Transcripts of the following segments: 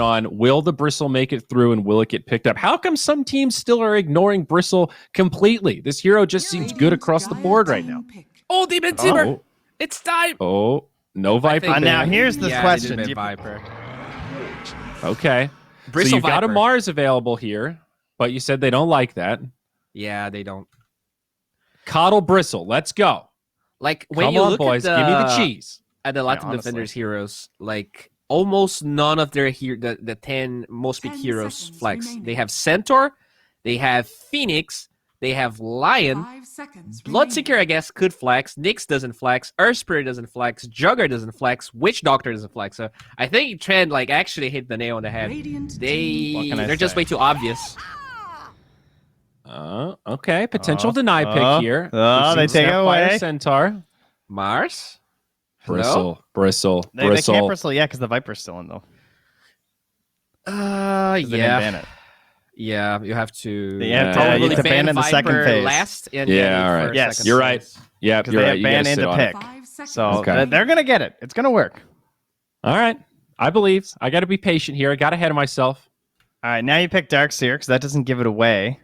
on. Will the Bristle make it through and will it get picked up? How come some teams still are ignoring Bristle completely? This hero just seems good across the board right now. Oh, Demon Timber! It's time! Oh, no Viper. Now here's the question. Viper. Okay. Bristle so you got a Viper. Mars available here, but you said they don't like that. Yeah, they don't. Coddle Bristle, let's go. Like when Come you on, look boys, at give me the cheese. At the Latam Defenders heroes, like almost none of their the 10 most big heroes flex. Remaining. They have Centaur, they have Phoenix, they have Lion, 5 seconds Bloodseeker, remaining. I guess, could flex. Nyx doesn't flex. Earth Spirit doesn't flex. Jugger doesn't flex. Witch Doctor doesn't flex. So I think Trend like actually hit the nail on the head. Radiant team. What can I They're just say? way too obvious. Okay, potential deny pick here. They take it away. Centaur. Mars? Bristle. Bristle. They Bristle. can't Bristle, yeah, because the Viper's still in, though. 'Cause they didn't ban it. Yeah, you have to. They have to- probably you have to ban in the second Viper phase. last and Yeah, get it all right. for Yes. second You're right. phase. Yeah, Because you're they right. have You ban gotta in sit to on it. pick. 5 seconds. So Okay. they're going to get it. It's going to work. All right. I believe. I got to be patient here. I got ahead of myself. All right, now you pick Darkseer, because that doesn't give it away.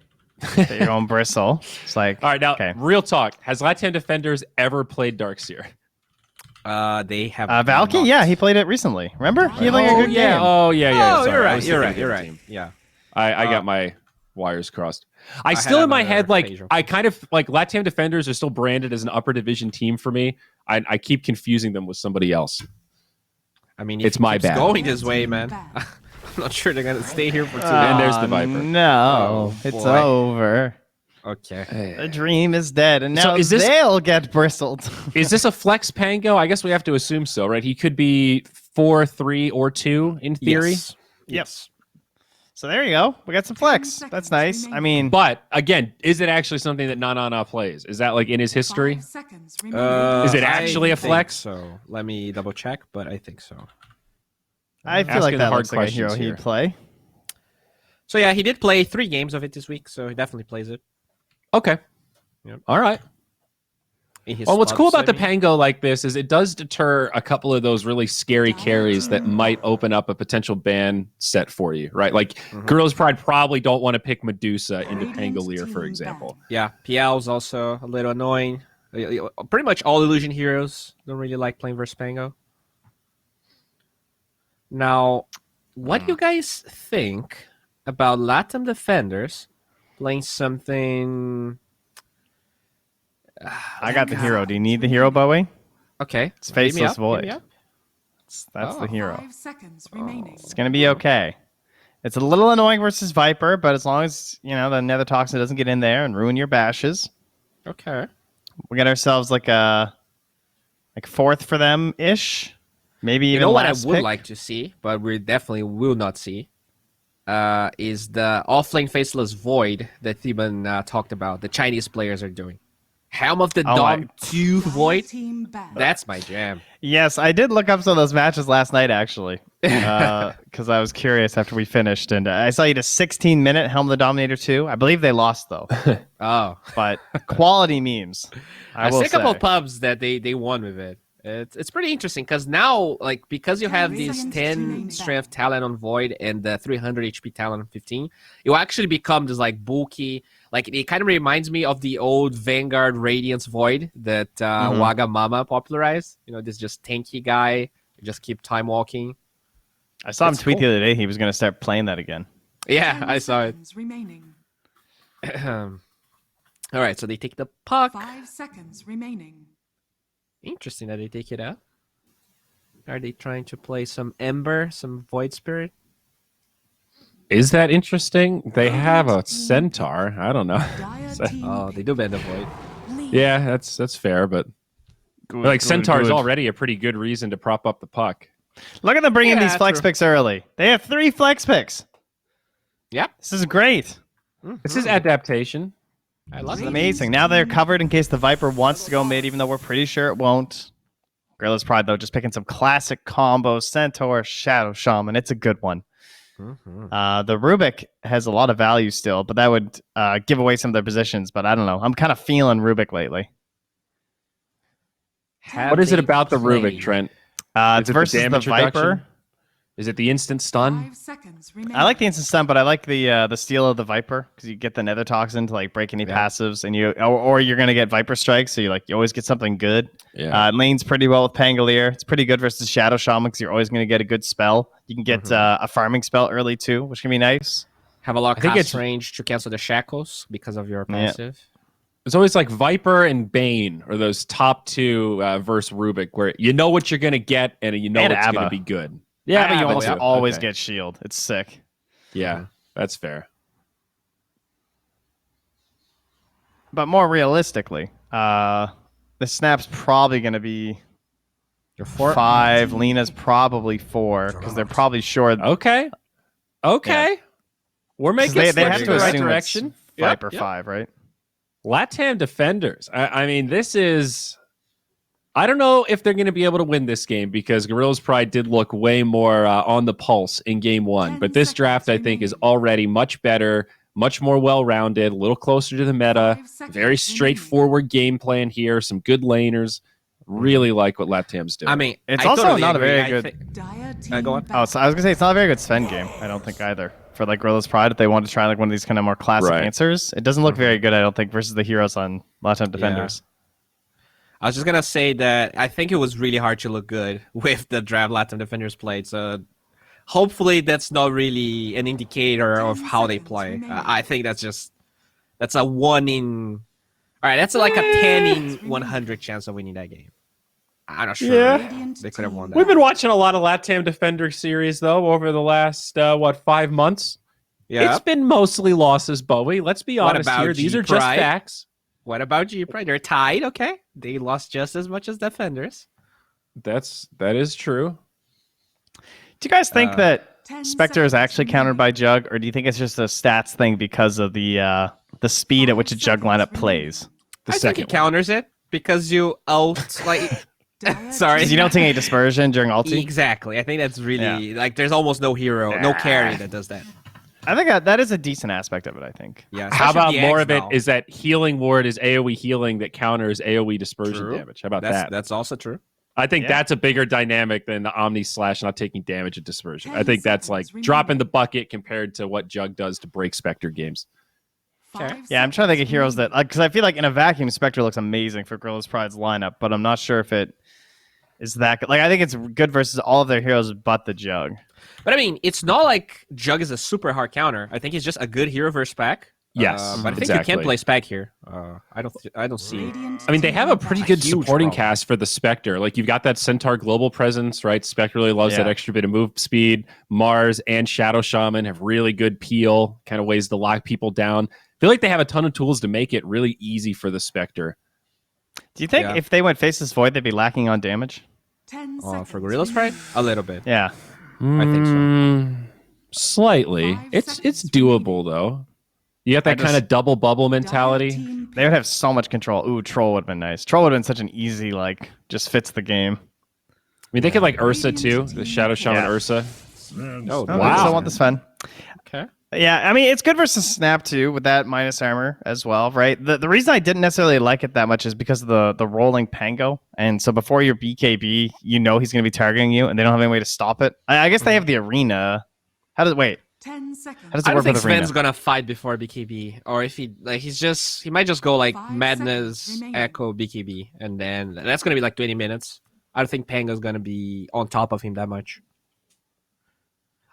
That you're going Bristle. It's like, All right, now, okay. real talk. Has Latam Defenders ever played Darkseer? They have. Valky, not. yeah, he played it recently. Remember? He had like a good yeah. game. Oh, yeah, yeah. Oh, Sorry. you're I right. was You're thinking right. of You're the right. team. Yeah. I got my wires crossed. I had still in my another head, like, page open. I kind of, like, Latam Defenders are still branded as an upper division team for me. I keep confusing them with somebody else. I mean, It's if it my keeps bad. going this way, man. I'm not sure they're gonna stay here for too long. And there's the Viper. No, Oh, it's boy. over. Okay. The dream is dead, and So now is this- they'll get bristled. Is this a flex Pango? I guess we have to assume so, right? He could be 4, 3, or 2 in theory. Yes. Yes. So there you go. We got some flex. 10 That's seconds nice. remaining. I mean, But again, is it actually something that Nanana plays? Is that like in his history? 5 seconds remaining. Is it actually I a flex? think So let me double check, but I think so. I feel Asking like the that hard looks like a hero questions here. he'd play. So yeah, he did play 3 games of it this week, so he definitely plays it. Okay. Yep. All right. In his Well, what's cool spots, about the I mean. Pango like this is it does deter a couple of those really scary carries that might open up a potential ban set for you, right? Like Gorillaz-Pride probably don't want to pick Medusa into Radiant Pangolier, for team example. Yeah, PL's also a little annoying. Pretty much all illusion heroes don't really like playing versus Pango. Now, what do you guys think about Latam Defenders playing something? I got the hero. Do you need the hero, Bowie? Okay, It's hit me Faceless up, hit Void. me up. That's the Oh. hero. 5 seconds remaining. It's gonna be okay. It's a little annoying versus Viper, but as long as the Nether Toxin doesn't get in there and ruin your bashes, Okay. we get ourselves like a fourth for them ish. Maybe even You know what I last would pick. like to see, but we definitely will not see, is the offlane Faceless Void that Theban talked about. The Chinese players are doing. Helm of the Oh Dawn my- 2 Void. Team banned. That's my jam. Yes, I did look up some of those matches last night actually, because I was curious after we finished, and I saw you to 16-minute Helm of the Dominator 2. I believe they lost though, Oh, but quality memes. I will see a couple say. of pubs that they won with it. It's pretty interesting because now, like, because you have this 10 strength talent on Void and the 300 HP talent on 15, you actually become this like bulky. Like, it kind of reminds me of the old Vanguard Radiance Void that Waga Mama popularized. This just tanky guy, just keep time walking. I saw him It's tweet cool. the other day. He was going to start playing that again. Yeah, 10 I saw it. seconds remaining. All right, so they take the puck. 5 seconds remaining. Interesting that they take it out. Are they trying to play some Ember, some Void Spirit? Is that interesting? They have a Centaur. I don't know. Dire So- team Oh, they do ban the Void. lead. Yeah, that's fair, but like Centaur is already a pretty good reason to prop up the puck. Look at them bringing Yeah, these flex true. picks early. They have 3 flex picks. Yep. This is great. This is adaptation. I love This is it. amazing. Now they're covered in case the Viper wants to go mid, even though we're pretty sure it won't. Gorillaz-Pride, though, just picking some classic combos. Centaur, Shadow Shaman. It's a good one. The Rubik has a lot of value still, but that would give away some of their positions. But I don't know. I'm kind of feeling Rubik lately. What is it about the Rubik, Trent? It's Is it the versus the damage Viper. reduction? Is it the instant stun? 5 seconds remaining. I like the instant stun, but I like the steal of the Viper because you get the Nether Toxin to like break any passives, and or you're gonna get Viper Strike, so you always get something good. Yeah. It lanes pretty well with Pangolier. It's pretty good versus Shadow Shaman because you're always gonna get a good spell. You can get a farming spell early too, which can be nice. Have a lot of I think cast it's- range to cancel the shackles because of your passive. It's always like Viper and Bane are those top two versus Rubik, where you know what you're gonna get and you know And it's gonna Abba. be good. Yeah, but you Abba also too. always Okay. get shield. It's sick. Yeah, that's fair. But more realistically, the snap's probably gonna be Your 4. 5. Lena's probably 4 because they're probably sure. Okay. We're making They steps have in to the right assume direction. it's Viper Yep. 5, right? Latam defenders. I mean, this is. I don't know if they're going to be able to win this game because Gorillaz-Pride did look way more on the pulse in game 1. 10 But this draft, I seconds think, is remaining. already much better, much more well-rounded, a little closer to the meta. 5 seconds Very remaining. straightforward game plan here. Some good laners. Really like what Latam's doing. I mean, It's I also totally not a agree. very I good- thi- Dire team go on. Oh, so I was gonna say it's not a very good Sven game. I don't think either for like Gorillaz-Pride. If they want to try like one of these kind of more classic Right. answers, it doesn't look very good. I don't think versus the heroes on Latam defenders. I was just gonna say that I think it was really hard to look good with the draft Latam defenders played. So hopefully that's not really an indicator of 10 how they seconds play. remaining. I think that's a 1 in. All right, that's like a 10 in remaining. 100 chance of winning that game. I'm not sure. Yeah. Radiant They could have team won that. We've been watching a lot of Latam Defender series, though, over the last, 5 months? Yeah. It's been mostly losses, Bowie. Let's be What honest about here. These are just G-Pride? facts. What about G-Pride? They're tied. Okay, they lost just as much as defenders. That is true. Do you guys think that 10 Spectre is seconds actually countered by Jug, or do you think it's just a stats thing because of the speed at which a Jug lineup plays? The I think second it counters it because you out like. Dire Sorry. Because you don't take any dispersion during ulti. Exactly. I think that's really like there's almost no hero, no carry that does that. I think that is a decent aspect of it. I think. Yeah. How especially about the more X of it now. is that healing ward is AoE healing that counters AoE dispersion True. damage. How about that's that? that's also true. I think Yeah. that's a bigger dynamic than the Omni Slash not taking damage and dispersion. I 10 think that's like seconds remaining. dropping the bucket compared to what Jug does to break Spectre games. 5 Yeah, I'm trying to think of seconds heroes that remaining. because I feel like in a vacuum, Spectre looks amazing for Gorillaz-Pride's lineup, but I'm not sure if it is that good. Like I think it's good versus all of their heroes but the Jug. But I mean, it's not like Jug is a super hard counter. I think he's just a good hero versus spec. Yes, but I think exactly. you can play spec here. I don't see. Radiant I mean, they have a team pretty back. good huge supporting problem. cast for the Spectre. Like, you've got that Centaur global presence, right? Spectre really loves that Yeah. extra bit of move speed. Mars and Shadow Shaman have really good peel, kind of ways to lock people down. I feel like they have a ton of tools to make it really easy for the Spectre. Do you think Yeah. if they went Faceless Void, they'd be lacking on damage? 10 For seconds Gorillaz-Pride, remaining. a little bit. Yeah. I think so. Slightly. 5 It's seconds doable, though. You got that I just- kind of double bubble Dire mentality. team They would have so much control. Ooh, Troll would have been nice. Troll would have been such an easy, like, just fits the game. I mean, they could like Ursa too, the Shadow Shaman Yeah. Ursa. Oh, Oh, Wow. I still want this Sven. Okay. Yeah, I mean, it's good versus Snap too, with that minus armor as well, right? The reason I didn't necessarily like it that much is because of the rolling Pango. And so before your BKB, you know he's going to be targeting you, and they don't have any way to stop it. I guess they have the arena. Wait, 10 seconds. how does I it don't work think with arena? Sven's gonna fight before BKB, or if he might just go like 5 Madness, seconds remaining. Echo, BKB, and then that's gonna be like 20 minutes. I don't think Pango's gonna be on top of him that much.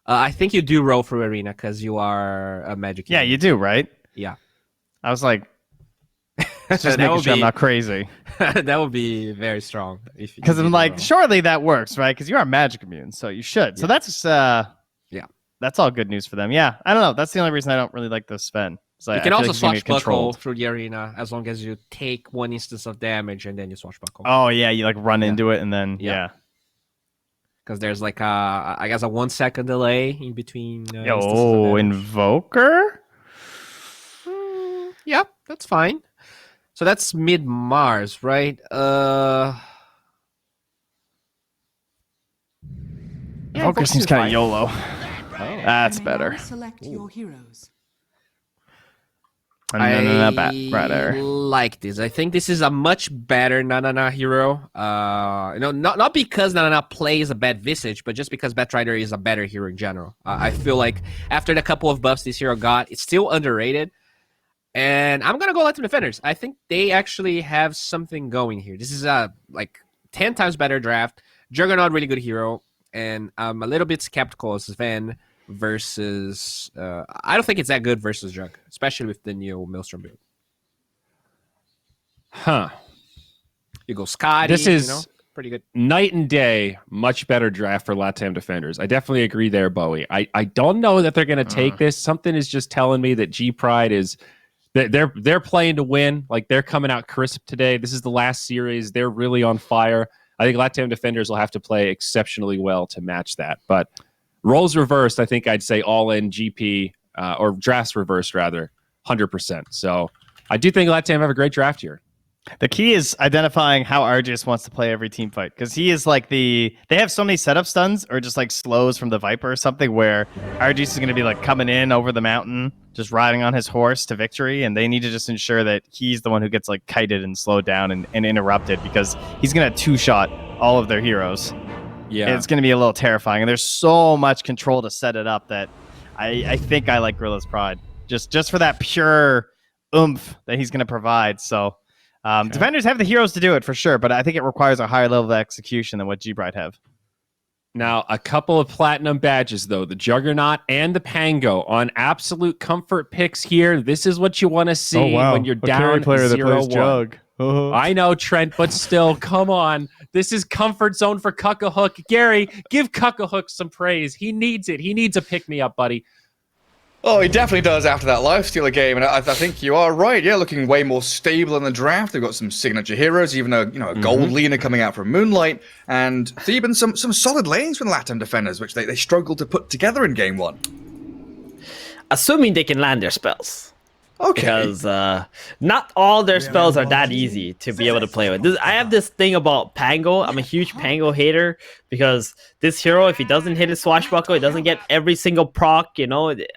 I think you do roll through arena because you are a magic. Yeah, user. you do, right? Yeah. I was like, just That making would sure I'm be- not crazy. that would be very strong. Because I'm like, surely that works, right? Because you are magic immune, so you should. So that's that's all good news for them. Yeah, I don't know. That's the only reason I don't really like the Sven. So you I can feel also like he's gonna be swashbuckle controlled. through the arena as long as you take one instance of damage and then you swashbuckle. Oh yeah, you like run Yeah. into it and then Yeah. yeah. Because there's like I guess a 1 second delay in between. instances of Yo, damage. Invoker. Yep, that's fine. So that's mid Mars, right? Yeah, Invoker Invoker's seems kind fine. of YOLO. Oh. That's You may now better. Select your heroes. Rather. like this. I think this is a much better Nanana hero. Not because Nanana plays a bad Visage, but just because Batrider is a better hero in general. I feel like after the couple of buffs this hero got, it's still underrated. And I'm gonna go Latam Defenders. I think they actually have something going here. This is a 10 times better draft. Juggernaut, really good hero, and I'm a little bit skeptical of Sven versus. I don't think it's that good versus Jug, especially with the new Maelstrom build. Huh. You go Scotty. This is pretty good. Night and day, much better draft for Latam Defenders. I definitely agree there, Bowie. I don't know that they're going to take this. Something is just telling me that G-Pride is. They're playing to win. Like, they're coming out crisp today. This is the last series. They're really on fire. I think Latam Defenders will have to play exceptionally well to match that. But roles reversed, I think I'd say all in GP or drafts reversed rather, 100%. So I do think Latam have a great draft here. The key is identifying how Argus wants to play every team fight, because he is like they have so many setup stuns or just like slows from the Viper or something where Argus is going to be like coming in over the mountain, just riding on his horse to victory, and they need to just ensure that he's the one who gets like kited and slowed down and interrupted, because he's going to two-shot all of their heroes. Yeah, and it's going to be a little terrifying, and there's so much control to set it up that I think I like Gorillaz-Pride just for that pure oomph that he's going to provide. So. Defenders have the heroes to do it for sure, but I think it requires a higher level of execution than what G-Bride have. Now, a couple of platinum badges, though. The Juggernaut and the Pango on absolute comfort picks here. This is what you want to see when you're down 0-1. I know, Trent, but still, come on. This is comfort zone for Cuckahook. Gary, give Cuckahook some praise. He needs it. He needs a pick-me-up, buddy. Oh, he definitely does after that lifestealer game, and I think you are right. Yeah, looking way more stable in the draft. They've got some signature heroes, even a gold Lina coming out from Moonlight, and even some solid lanes from the Latam Defenders, which they struggled to put together in game one. Assuming they can land their spells. Okay. Because not all their spells are that easy to be able to play with. I have this thing about Pango. I'm a huge Pango hater because this hero, if he doesn't hit his swashbuckle, he doesn't get every single proc,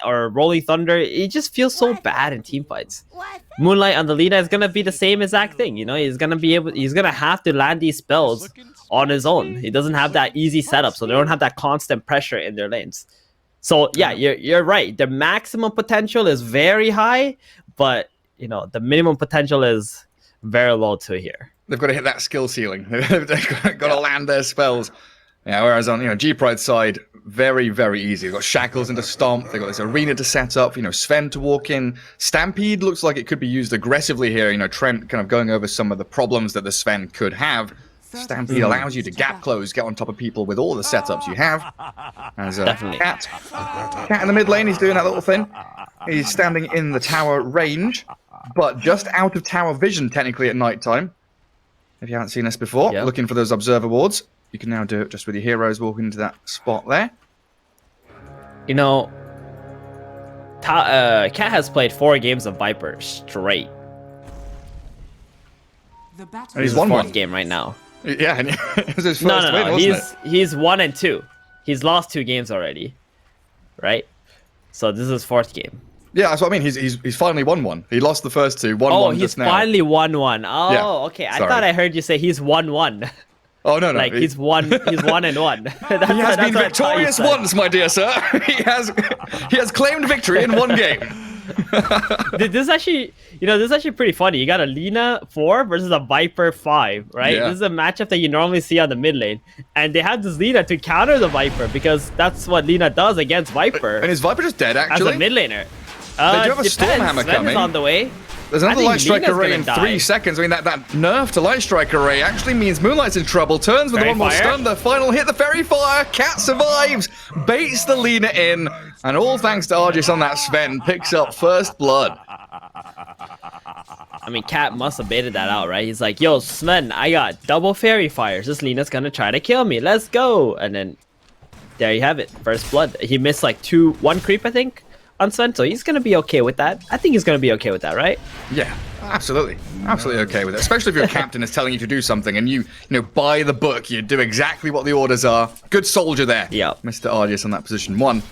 or Rolling Thunder. It just feels so bad in team fights. Moonlight on the Lina is gonna be the same exact thing. He's gonna have to land these spells on his own. He doesn't have that easy setup, so they don't have that constant pressure in their lanes. So yeah, you're right. The maximum potential is very high, but the minimum potential is very low to here. They've got to hit that skill ceiling. They've got to land their spells. Yeah, whereas on G-Pride's side, very, very easy. They've got Shackles into Stomp. They've got this arena to set up. Sven to walk in. Stampede looks like it could be used aggressively here. Trent kind of going over some of the problems that the Sven could have. Stampede allows you to gap close, get on top of people with all the setups you have. As Definitely. Cat in the mid lane, he's doing that little thing. He's standing in the tower range, but just out of tower vision, technically, at night time. If you haven't seen this before, looking for those observer wards, you can now do it just with your heroes walking into that spot there. Cat has played 4 games of Viper straight. He's won one game right now. Yeah, and it was his first win, wasn't it? He's 1-2. He's lost 2 games already, right? So this is his 4th game. Yeah, that's what I mean. He's finally won one. He lost the first 2, won one just now. Oh, he's finally won one. Oh, yeah, okay. I thought I heard you say he's 1-1. Oh no! Like he's 1-1. He has been victorious once, my dear sir. He has claimed victory in 1 game. This is actually pretty funny. You got a Lina 4 versus a Viper 5, right? Yeah. This is a matchup that you normally see on the mid lane, and they have this Lina to counter the Viper because that's what Lina does against Viper. And is Viper just dead actually? As a mid laner. They do have a Stormhammer Sven coming. Is on the way. There's another Light Strike Array in 3 seconds. I mean, that nerf to Light Strike Array actually means Moonlight's in trouble. Turns with the one more stun. The final hit, the Fairy Fire. Cat survives. Baits the Lina in. And all thanks to Argus on that Sven, picks up first blood. I mean, Cat must have baited that out, right? He's like, yo, Sven, I got double Fairy Fires. This Lina's gonna try to kill me. Let's go. And then there you have it. First blood. He missed like 1 creep, I think, on Sven, so he's gonna be okay with that. I think he's gonna be okay with that, right? Yeah, absolutely okay with it. Especially if your captain is telling you to do something and you by the book, you do exactly what the orders are. Good soldier there. Yeah, Mr. Argus on that position 1,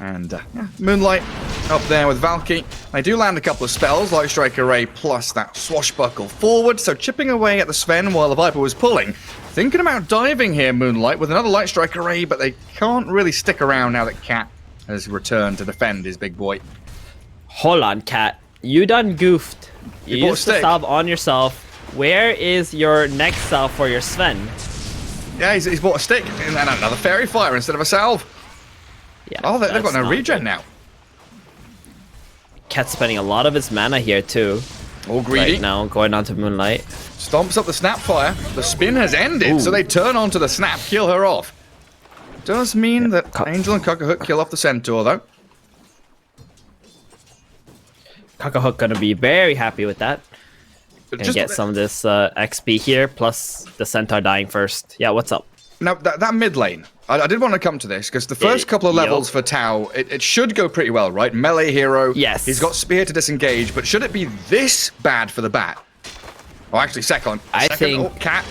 and Moonlight up there with Valky. They do land a couple of spells, Light Strike Array plus that Swashbuckle forward, so chipping away at the Sven while the Viper was pulling. Thinking about diving here, Moonlight, with another Light Strike Array, but they can't really stick around now that Cat has returned to defend his big boy. Hold on, Cat. You done goofed. You bought a used the stick. salve on yourself. Where is your next salve for your Sven? Yeah, he's bought a stick and another Fairy Fire instead of a salve. Yeah, Oh, they've got that's no not regen good. now. Cat's spending a lot of his mana here too. All greedy. Right now, going on to Moonlight. Stomps up the Snapfire. The spin has ended, so they turn onto the Snap, kill her off. Does mean that Angel and Cuckahook kill off the Centaur, though. Cuckahook gonna be very happy with that. But Gonna get some of this XP here, plus the Centaur dying first. Yeah, what's up? Now, that mid lane, I did want to come to this, because the first couple of levels Yup. for Tau, it should go pretty well, right? Melee hero. Yes. He's got Spear to disengage, but should it be this bad for the bat? Oh, actually, second. I think- Oh, Cat,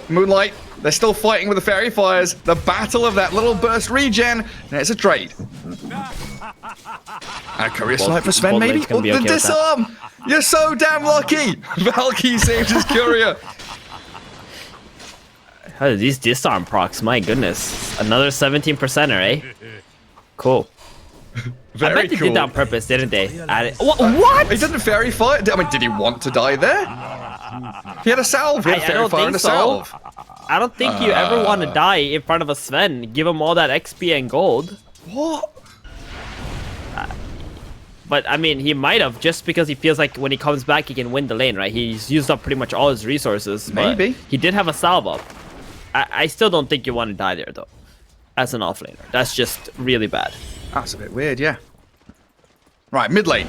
Moonlight, they're still fighting with the Fairy Fires. The battle of that little burst regen. And it's a trade. A Courier Snipe for Sven, Bold maybe? Lane's gonna be the okay with that. disarm! You're so damn lucky! Valky saved his Courier. Oh, these disarm procs, my goodness. Another 17%er, eh? Cool. Very I bet they cool. did that on purpose, didn't they? What? He didn't Fairy Fire. I mean, did he want to die there? He had a salve. He had a I Fairy don't Fire think and a so. salve. I don't think you ever want to die in front of a Sven. Give him all that XP and gold. What? But I mean, he might have just because he feels like when he comes back, he can win the lane, right? He's used up pretty much all his resources. But Maybe. he did have a salve up. I still don't think you want to die there though, as an offlaner. That's just really bad. That's a bit weird, yeah. Right, mid lane.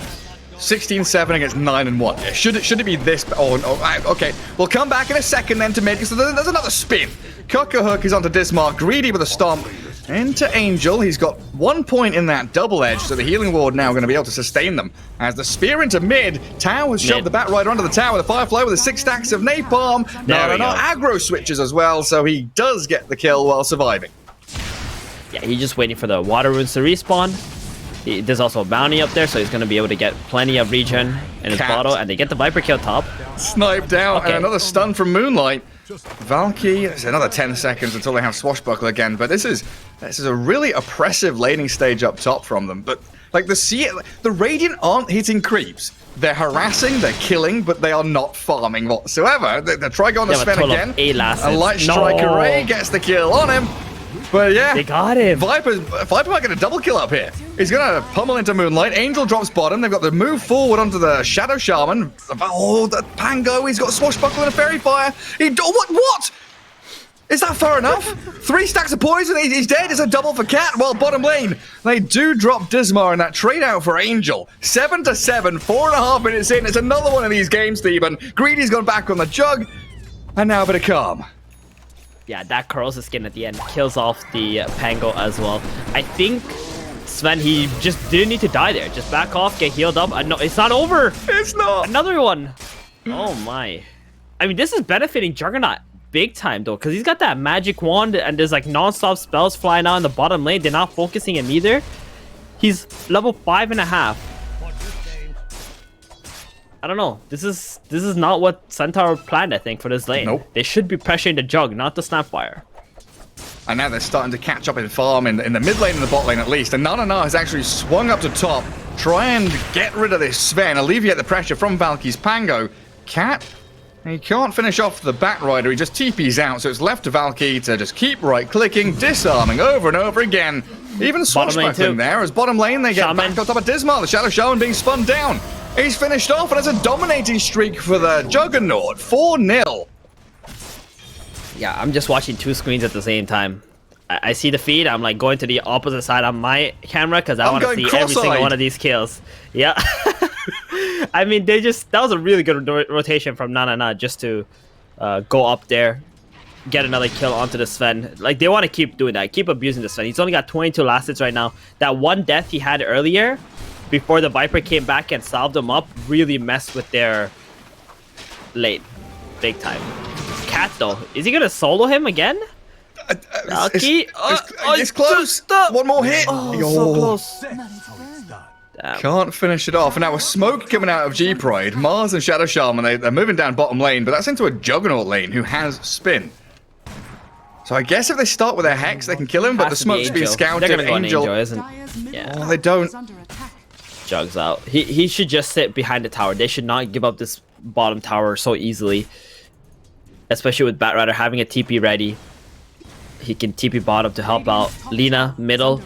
16-7 against 9-1. Yeah, should it be this? Oh, no. Okay. We'll come back in a second then to mid, because there's another spin. Cuckahook is onto Dismark, greedy with a stomp. Into Angel, he's got 1 point in that double edge, so the healing ward now going to be able to sustain them. As the spear into mid, Tau has shoved the Bat Rider onto the tower with a Firefly with a 6 stacks of napalm. There we go. Aggro switches as well, so he does get the kill while surviving. Yeah, he's just waiting for the water runes to respawn. There's also a bounty up there, so he's going to be able to get plenty of regen in his Cat. bottle, and they get the Viper kill top. Sniped out, Okay. and another stun from Moonlight. Valky, it's another 10 seconds until they have Swashbuckle again, but this is a really oppressive laning stage up top from them. But like the Radiant aren't hitting creeps. They're harassing, they're killing, but they are not farming whatsoever. They try going to They have a Sven total again. of 8 last A Light hits. Strike No. Array gets the kill on him. But yeah, They got him. Viper might get a double kill up here. He's gonna pummel into Moonlight. Angel drops bottom. They've got the move forward onto the Shadow Shaman. Oh, the Pango. He's got a Swashbuckle and a Fairy Fire. What? Is that far enough? 3 stacks of poison. He's dead. It's a double for Cat. Well, bottom lane, they do drop Dismar in that trade out for Angel. 7-7, 4.5 minutes in. It's another one of these games, Theban. Greedy's gone back on the jug, and now a bit of calm. Yeah, that corrosive skin at the end kills off the Pango as well. I think Sven, he just didn't need to die there. Just back off, get healed up. No, it's not over. It's not. Another one. Oh my. I mean, this is benefiting Juggernaut big time though, because he's got that magic wand and there's like non-stop spells flying out in the bottom lane. They're not focusing him either. He's level 5.5. I don't know. This is not what Centaur planned, I think, for this lane. Nope. They should be pressuring the Jug, not the Snapfire. And now they're starting to catch up in farm in the mid lane and the bot lane at least. And Nana has actually swung up to top, try and get rid of this Sven, alleviate the pressure from Valky's Pango. Cat, he can't finish off the Bat Rider, he just TP's out, so it's left to Valky to just keep right-clicking, disarming over and over again. Even Bottom lane swashbuckling too. there, as bottom lane they get Shaman. back on top of Dismal, the Shadow Shaman being spun down. He's finished off, and it's a dominating streak for the Juggernaut, 4-0. Yeah, I'm just watching 2 screens at the same time. I see the feed, I'm like going to the opposite side on my camera because I I'm want to going see every single cross-eyed. one of these kills. Yeah. I mean, that was a really good rotation from Nana just to go up there, get another kill onto the Sven. Like, they want to keep doing that, keep abusing the Sven. He's only got 22 last hits right now. That one death he had earlier, before the Viper came back and salved him up, really messed with their lane. Big time. Cat, though, is he going to solo him again? Lucky. It's close. One more hit. Oh, so close. Can't finish it off. And now with smoke coming out of G-Pride, Mars and Shadow Shaman, they're moving down bottom lane, but that's into a Juggernaut lane who has spin. So I guess if they start with their Hex, they can kill him, but the Has to be smoke's being Angel. scouted. They're gonna go on Angel. Angel, isn't Dire's middle Yeah. tower they don't. is under attack. Jugs out. He should just sit behind the tower. They should not give up this bottom tower so easily. Especially with Batrider having a TP ready. He can TP bottom to help out. Lina, middle,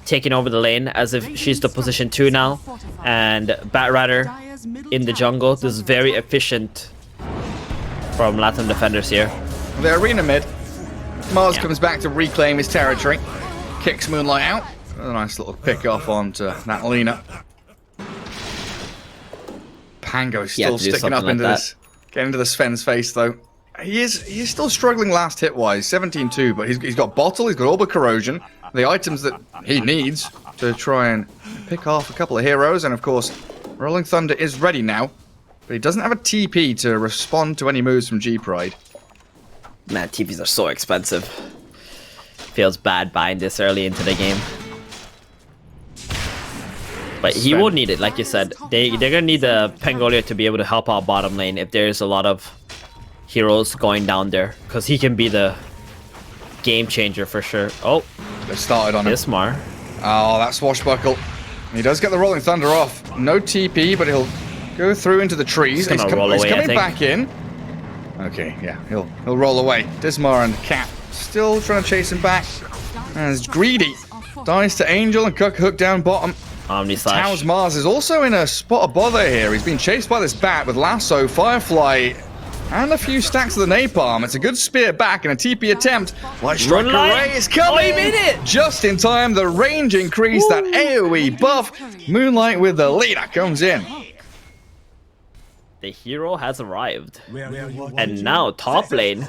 taking over the lane as if she's the position 2 now. And Batrider Dire's middle in the tower jungle. is This is under very attack. efficient from Latam defenders here. The arena mid. Mars Yeah. comes back to reclaim his territory. Kicks Moonlight out. A nice little pick off onto that Lina. Pango Yeah, still to do sticking up something into like this. Getting into the Sven's face though. He's still struggling last hit wise, 17-2, but he's got Bottle, he's got Orb of Corrosion, the items that he needs to try and pick off a couple of heroes, and of course, Rolling Thunder is ready now, but he doesn't have a TP to respond to any moves from G-Pride. Man, TPs are so expensive. Feels bad buying this early into the game. But he Sven. will need it, like you said. They're gonna need the Pangolier to be able to help out bottom lane if there's a lot of heroes going down there, because he can be the game changer for sure. Oh, They've started on him. Ismar. Oh, that swashbuckle. He does get the Rolling Thunder off. No TP, but he'll go through into the trees. He's gonna roll he's away, I coming think. back in. Okay, yeah, he'll roll away. Dismar and Cat still trying to chase him back. And it's Greedy. Dies to Angel and Cook hook down bottom. Omni Slash. Towers Mars is also in a spot of bother here. He's been chased by this bat with Lasso, Firefly, and a few stacks of the Napalm. It's a good spear back and a TP attempt. Light Strike Moonlight. Array is coming! Oh, he made it! Just in time, the range increase, that AoE buff. Moonlight with the leader comes in. The hero has arrived. And now top lane,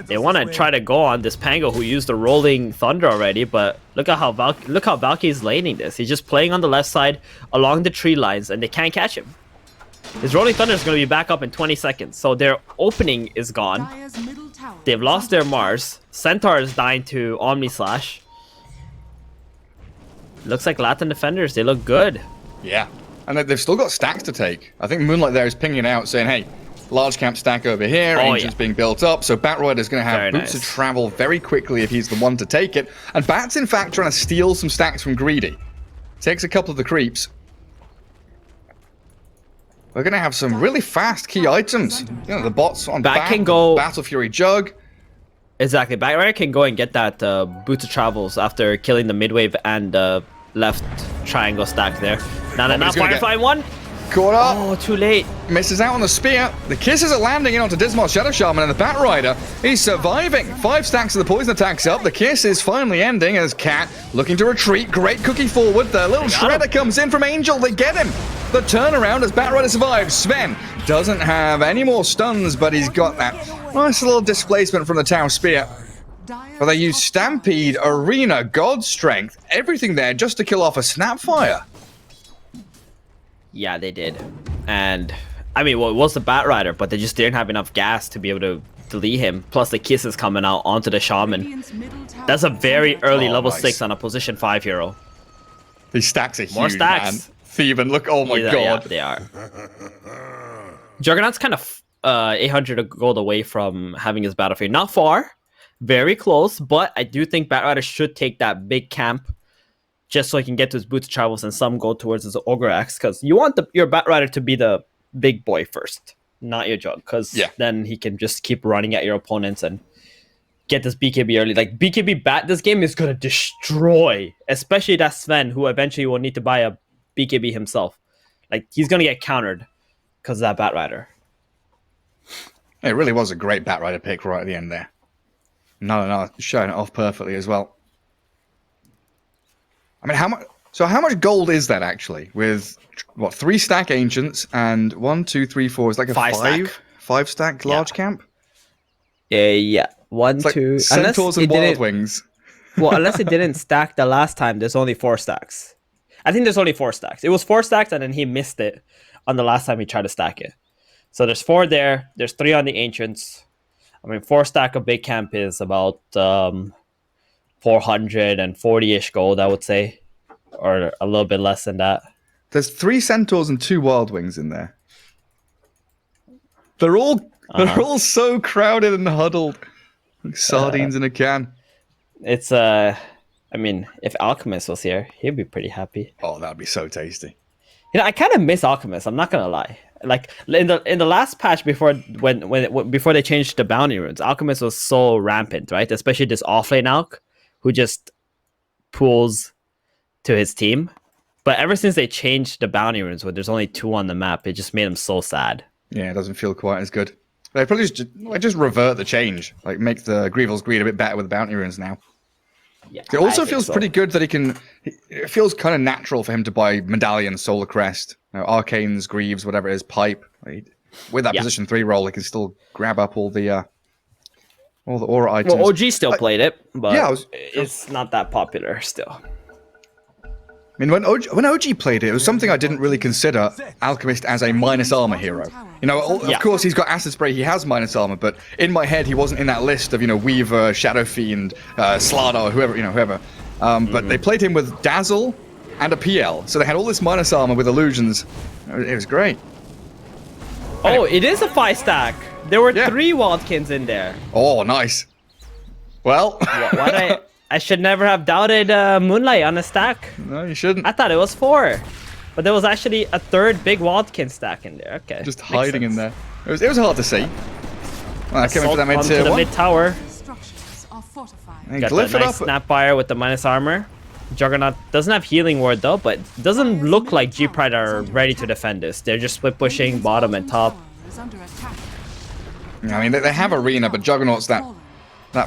they want to try to go on this Pango who used the Rolling Thunder already, but look at how Valky's laning this. He's just playing on the left side along the tree lines and they can't catch him. His Rolling Thunder is going to be back up in 20 seconds, so their opening is gone. Dire's middle tower They've is lost under their Mars. Centaur is dying to Omni Slash. Looks like Latin defenders, they look good. Yeah, and they've still got stacks to take. I think Moonlight there is pinging out, saying, hey, large camp stack over here, Oh, Ancient's yeah. being built up, so Batrider's going to have Very boots nice. of travel very quickly if he's the one to take it. And Bat's, in fact, trying to steal some stacks from Greedy. Takes a couple of the creeps. We're going to have some really fast key items. You know, the bots on Bat can go- Battle Fury Jug. Exactly, Batrider can go and get that Boots of Travels after killing the midwave and left triangle stack there. Now they're not he's gonna get- Firefly one. Caught up. Oh, too late. Misses out on the spear. The kisses are landing in onto Dismal Shadow Shaman and the Batrider. He's surviving. 5 stacks of the poison attacks up. The kiss is finally ending as Cat looking to retreat. Great cookie forward. The little got shredder comes in from Angel. They get him. The turnaround as Batrider survives. Sven doesn't have any more stuns, but he's got that nice little displacement from the Tau Spear. But they use Stampede, Arena, God Strength, everything there just to kill off a Snapfire. Yeah, they did. And, I mean, well, it was the Batrider, but they just didn't have enough gas to be able to delete him. Plus the kisses coming out onto the Shaman. Radiant's middle tower That's a is very under early Oh, level nice. 6 on a position 5 hero. These stacks are huge, More stacks. man. Thievin, look, oh my Yeah, god. they are. Juggernaut's kind of 800 gold away from having his battlefield. Not far, very close, but I do think Batrider should take that big camp just so he can get to his Boots of Travels and some go towards his Ogre Axe, because you want your Batrider to be the big boy first, not your Jug, because Yeah. then he can just keep running at your opponents and get this BKB early. Like, BKB Bat this game is going to destroy, especially that Sven, who eventually will need to buy a BKB himself. Like, he's going to get countered because of that Batrider. It really was a great Batrider pick right at the end there. No, showing it off perfectly as well. I mean, how much gold is that actually? With what, 3 stack ancients and 1, 2, 3, 4 is like a 5 stack. 5 stack large camp. Yeah. 1, It's like 2. Centaurs and Wild Wings. Well, unless it didn't stack the last time, there's only 4 stacks. I think there's only 4 stacks. It was 4 stacks, and then he missed it on the last time he tried to stack it. So there's 4 there. There's 3 on the ancients. I mean, 4 stack of big camp is about 440-ish gold, I would say, or a little bit less than that. There's 3 Centaurs and 2 Wild Wings in there. They're all so crowded and huddled, like sardines in a can. It's I mean, if Alchemist was here, he'd be pretty happy. Oh, that'd be so tasty. You know, I kind of miss Alchemist. I'm not gonna lie. Like in the last patch before before they changed the bounty runes, Alchemist was so rampant, right? Especially this offlane Alch, who just pulls to his team. But ever since they changed the bounty runes, where there's only 2 on the map, it just made him so sad. Yeah, it doesn't feel quite as good. They probably just revert the change, like make the Grieval's Greed a bit better with the bounty runes now. Yeah, It also feels pretty good that it feels kind of natural for him to buy Medallion, Solar Crest, Arcanes, Greaves, whatever it is, Pipe. With that position 3 roll, he can still grab up all the aura items. Well, OG still played it, but yeah, it's not that popular still. I mean, when OG played it was something I didn't really consider Alchemist as a minus armor hero. You know, of course he's got Acid Spray, he has minus armor, but in my head he wasn't in that list of, Weaver, Shadow Fiend, Slardar, whoever. But they played him with Dazzle and a PL, so they had all this minus armor with illusions. It was great. Oh, it is a 5 stack. There were 3 Wildkins in there. Oh, nice. Well, I should never have doubted Moonlight on a stack. No, you shouldn't. I thought it was 4, but there was actually a 3rd big Wildkin stack in there. Okay, just hiding in there. It was hard to see. Coming for that mid tier the 1. mid tower. Structures are fortified. Hey, Got glyph that it nice up. Snapfire with the minus armor. Juggernaut doesn't have healing ward though, but doesn't look like G-Pride are ready to defend this. They're just split pushing bottom and top. I mean, they have Arena, but Juggernaut's that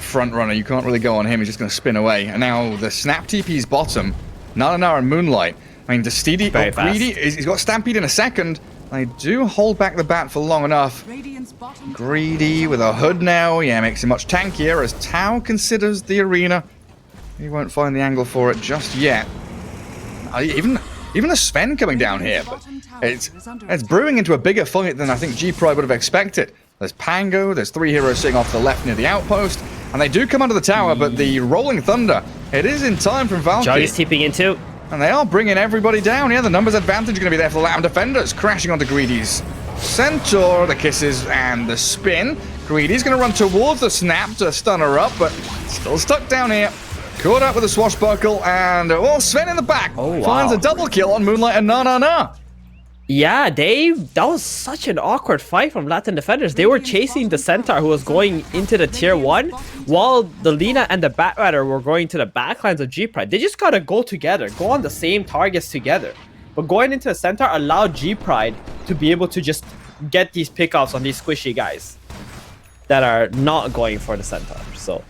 front runner. You can't really go on him. He's just going to spin away. And now the Snap TP's bottom. Nana and Moonlight. I mean, the Steedy, Greedy, he's got Stampede in a second. They do hold back the bat for long enough. Greedy with a hood now. Yeah, makes him much tankier as Tau considers the Arena. He won't find the angle for it just yet. Even a Sven coming down here. But it's brewing into a bigger fight than I think G-Pride would have expected. There's Pango, there's 3 heroes sitting off to the left near the outpost, and they do come under the tower, but the Rolling Thunder, it is in time from Valkyrie. Joggy's TPing in too. And they are bringing everybody down. Yeah, the numbers advantage are going to be there for the Latam defenders. Crashing onto Greedy's Centaur, the kisses and the spin. Greedy's going to run towards the snap to stun her up, but still stuck down here. Caught up with a swashbuckle, and Sven in the back finds a double kill on Moonlight and Na. Yeah, that was such an awkward fight from Latin defenders. They were chasing the Centaur who was going into the tier 1, while the Lina and the Batrider were going to the backlines of G-Pride. They just gotta go together, go on the same targets together. But going into the Centaur allowed G-Pride to be able to just get these pickoffs on these squishy guys that are not going for the Centaur. So,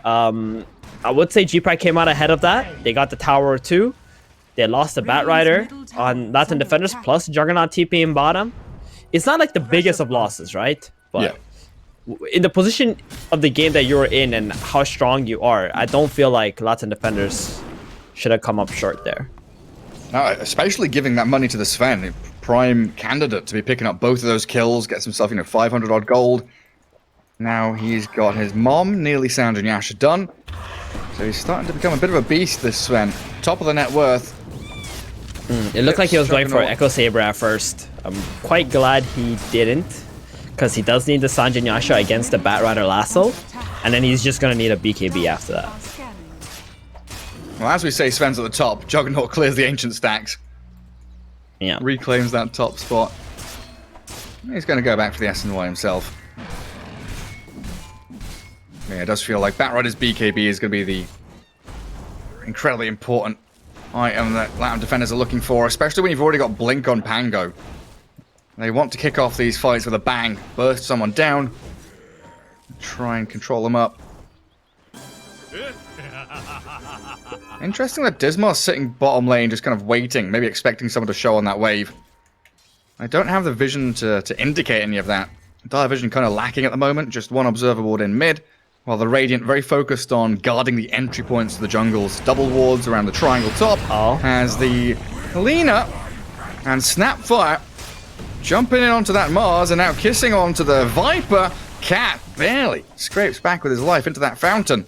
I would say G-Pride came out ahead of that. They got the tower 2. They lost the Batrider on Latin defenders plus Juggernaut TP in bottom. It's not like the biggest of losses, right? But in the position of the game that you're in and how strong you are, I don't feel like Latin defenders should have come up short there. No, especially giving that money to the Sven, a prime candidate to be picking up both of those kills, gets himself 500 odd gold. Now he's got his mom, nearly Sound and Yasha done. So he's starting to become a bit of a beast, this Sven. Top of the net worth. It looked like he was going for Echo Saber at first. I'm quite glad he didn't, because he does need the Sanjin Yasha against the Batrider Lasso, and then he's just going to need a BKB after that. Well, as we say, Sven's at the top. Juggernaut clears the ancient stacks. Yeah. Reclaims that top spot. He's going to go back for the SNY himself. Yeah, it does feel like Batrider's BKB is going to be the incredibly important item that Latam defenders are looking for, especially when you've already got Blink on Pango. They want to kick off these fights with a bang, burst someone down, try and control them up. Interesting that Dismar's sitting bottom lane, just kind of waiting, maybe expecting someone to show on that wave. I don't have the vision to indicate any of that. Dire vision kind of lacking at the moment, just one observer ward in mid. While the Radiant very focused on guarding the entry points to the jungles. Double wards around the triangle top. As the Lina and Snapfire jumping in onto that Mars and now kissing onto the Viper. Cat barely scrapes back with his life into that fountain.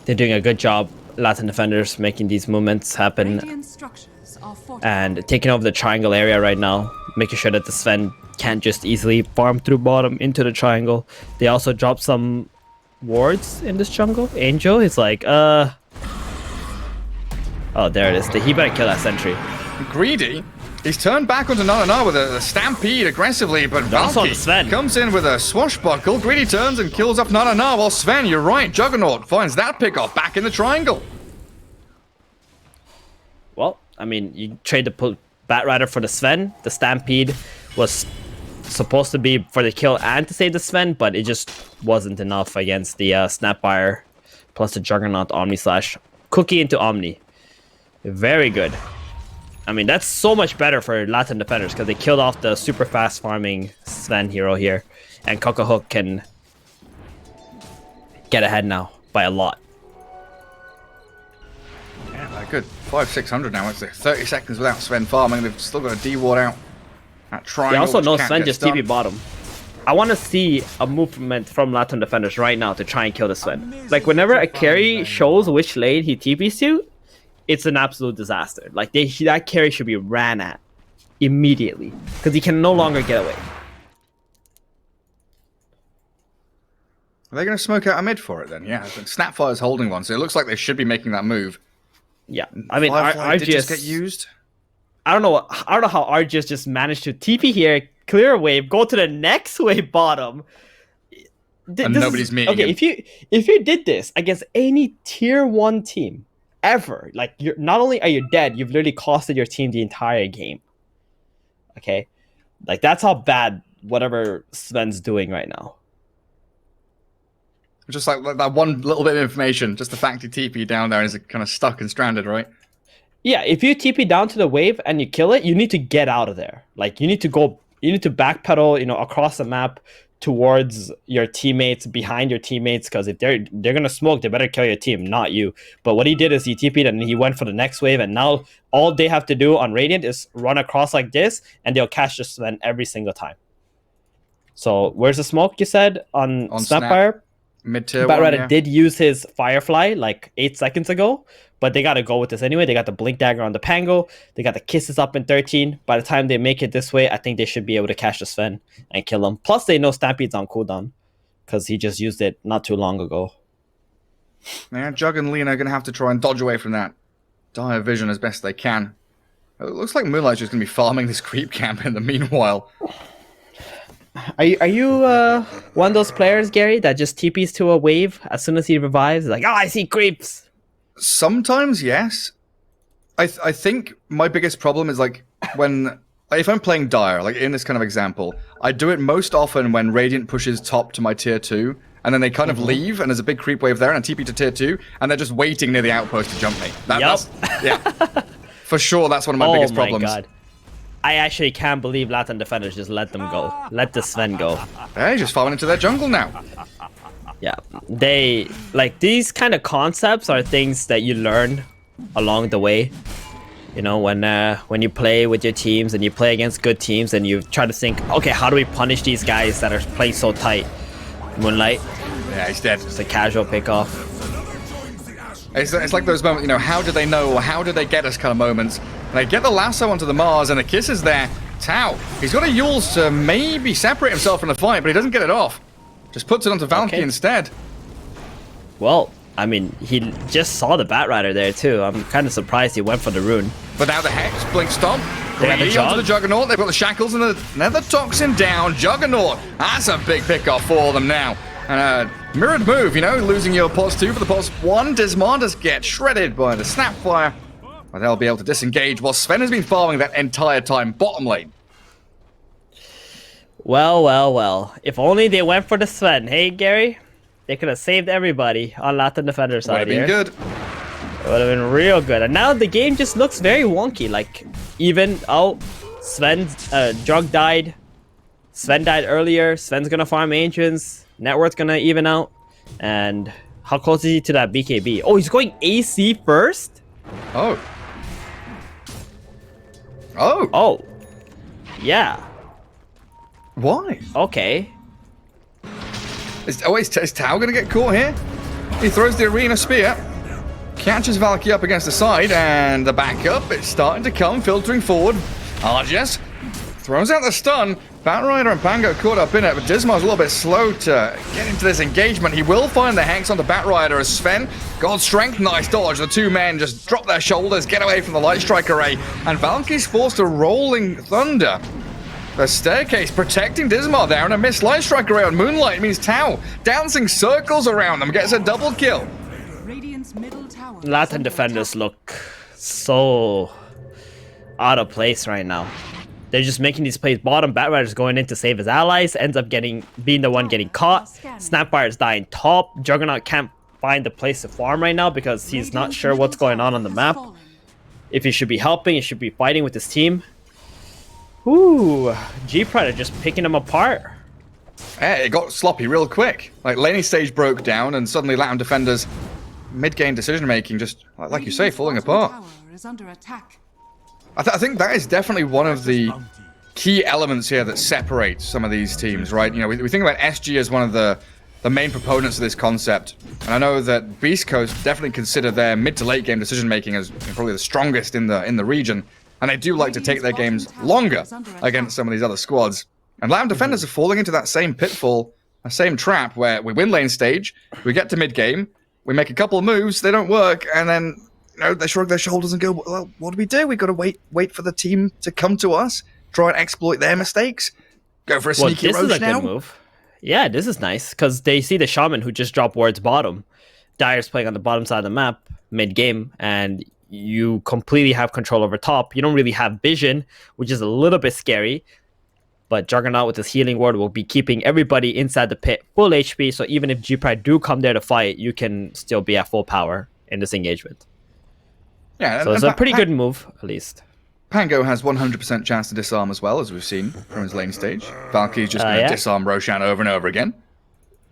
They're doing a good job Latin defenders making these movements happen Radiant structures are fortified. and taking over the triangle area right now, making sure that the Sven can't just easily farm through bottom into the triangle. They also dropped some wards in this jungle. Angel is like, oh, there it is. He better kill that sentry. Greedy. He's turned back onto Nana with a stampede aggressively, but Also on Valky Sven. comes in with a swashbuckle. Greedy turns and kills off Nana. While Sven, you're right, Juggernaut finds that pick off back in the triangle. Well, I mean, you trade the Batrider for the Sven. The Stampede was supposed to be for the kill and to save the Sven, but it just wasn't enough against the Snapfire plus the Juggernaut Omni slash Cookie into Omni. Very good. I mean, that's so much better for Latin defenders because they killed off the super fast farming Sven hero here, and Cocohook can get ahead now by a lot. Yeah, good. 500-600 now. It's 30 seconds without Sven farming. They've still got a D-ward out. That triangle. They also which know can't Sven get just done. TP bottom. I want to see a movement from Latin defenders right now to try and kill the Sven. Like, whenever a carry shows which lane he TPs to, it's an absolute disaster. Like, that carry should be ran at immediately because he can no longer get away. Are they going to smoke out a mid for it then? Yeah, Snapfire's holding one, so it looks like they should be making that move. Yeah, I mean, Firefly did just RGS get used. I don't know how RGS just managed to TP here, clear a wave, go to the next wave bottom. And nobody's meeting okay, him. if you did this against any tier 1 team ever, like, you're not only are you dead, you've literally costed your team the entire game. Okay, like, that's how bad whatever Sven's doing right now. Just like that one little bit of information, just the fact he TP down there is kind of stuck and stranded, right? Yeah, if you TP down to the wave and you kill it, you need to get out of there. Like, you need to backpedal, across the map towards your teammates, behind your teammates, because if they're gonna smoke, they better kill your team, not you. But what he did is he TP'd and he went for the next wave, and now all they have to do on Radiant is run across like this, and they'll catch the Sven every single time. So where's the smoke, you said? On Snapfire? Mid-tier Batrider one, yeah. did use his Firefly like 8 seconds ago, but they gotta go with this anyway. They got the Blink Dagger on the Pango. They got the Kisses up in 13. By the time they make it this way, I think they should be able to catch the Sven and kill him. Plus, they know Stampede's on cooldown because he just used it not too long ago. Yeah, Jug and Lena are going to have to try and dodge away from that dire vision as best they can. It looks like Moonlight's just going to be farming this creep camp in the meanwhile. Are you one of those players, Gary, that just TPs to a wave as soon as he revives? Like, oh, I see creeps. Sometimes, yes. I think my biggest problem is like if I'm playing Dire, like in this kind of example, I do it most often when Radiant pushes top to my tier 2, and then they kind of leave, and there's a big creep wave there, and TP to tier 2, and they're just waiting near the outpost to jump me. Yeah. For sure, that's one of my biggest problems. Oh my god. I actually can't believe Latin defenders just let them go. Let the Sven go. They're just falling into their jungle now. Yeah. They, like, these kind of concepts are things that you learn along the way. When you play with your teams and you play against good teams and you try to think, okay, how do we punish these guys that are playing so tight? Moonlight. Yeah, he's dead. It's a casual pick-off. It's like those moments, how do they know, or how do they get us kind of moments. And they get the lasso onto the Mars, and the kiss is there. Tau, he's got a Yules to maybe separate himself from the fight, but he doesn't get it off. Just puts it onto Valky instead. Well, I mean, he just saw the Batrider there, too. I'm kind of surprised he went for the rune. But now the Hex, Blink Stomp, They got the Greedy onto the Juggernaut, they've got the Shackles and the Nether Toxin down. Juggernaut, that's a big pick-off for them now. And a mirrored move, losing your pulse 2 for the pulse 1. Dismanters get shredded by the Snapfire. But they'll be able to disengage while Sven has been farming that entire time bottom lane. Well. If only they went for the Sven. Hey, Gary? They could have saved everybody on Latin defender side here. Would have been good. It would have been real good. And now the game just looks very wonky. Like, Sven's Jug died. Sven died earlier. Sven's gonna farm Ancients. Network's gonna even out. And how close is he to that BKB? Oh, he's going AC first? Oh. Yeah. Why? Okay. Is Tau going to get caught here? He throws the Arena Spear. Catches Valky up against the side, and the backup, it's starting to come, filtering forward. Arges throws out the stun. Batrider and Pango caught up in it, but Dismar's a little bit slow to get into this engagement. He will find the Hex on the Batrider as Sven, God's Strength, nice dodge. The two men just drop their shoulders, get away from the Light Strike array, and Valky's forced a Rolling Thunder. The staircase protecting Dismar there, and a missed Light Strike array on Moonlight means Tau dancing circles around them, gets a double kill. Radiant's middle tower. Latin defenders look so out of place right now. They're just making these plays. Bottom, Batrider's going in to save his allies, ends up being the one getting caught. Snapfire's dying top. Juggernaut can't find the place to farm right now because he's not sure what's going on the map. If he should be helping, he should be fighting with his team. Ooh, G-Pride are just picking him apart. It got sloppy real quick. Like, laning stage broke down, and suddenly Latam defenders mid-game decision-making just, like you say, falling apart. Tower is under attack. I think that is definitely one of the key elements here that separates some of these teams, right? You know, we think about SG as one of the main proponents of this concept, and I know that Beast Coast definitely consider their mid to late game decision making as probably the strongest in the region, and they do like to take their games longer against some of these other squads. And Latam defenders are falling into that same pitfall, a same trap where we win lane stage, we get to mid game, we make a couple of moves, they don't work, and then they shrug their shoulders and go, well, what do we do? We've got to wait for the team to come to us, try and exploit their mistakes, go for a sneaky this roach is a now. good move. Yeah, this is nice because they see the Shaman who just dropped wards bottom. Dire's playing on the bottom side of the map mid-game, and you completely have control over top. You don't really have vision, which is a little bit scary, but Juggernaut with his healing ward will be keeping everybody inside the pit full HP, so even if G-Pride do come there to fight, you can still be at full power in this engagement. Yeah, So it's a pretty good move, at least. Pango has 100% chance to disarm as well, as we've seen from his lane stage. Valky's just going to disarm Roshan over and over again.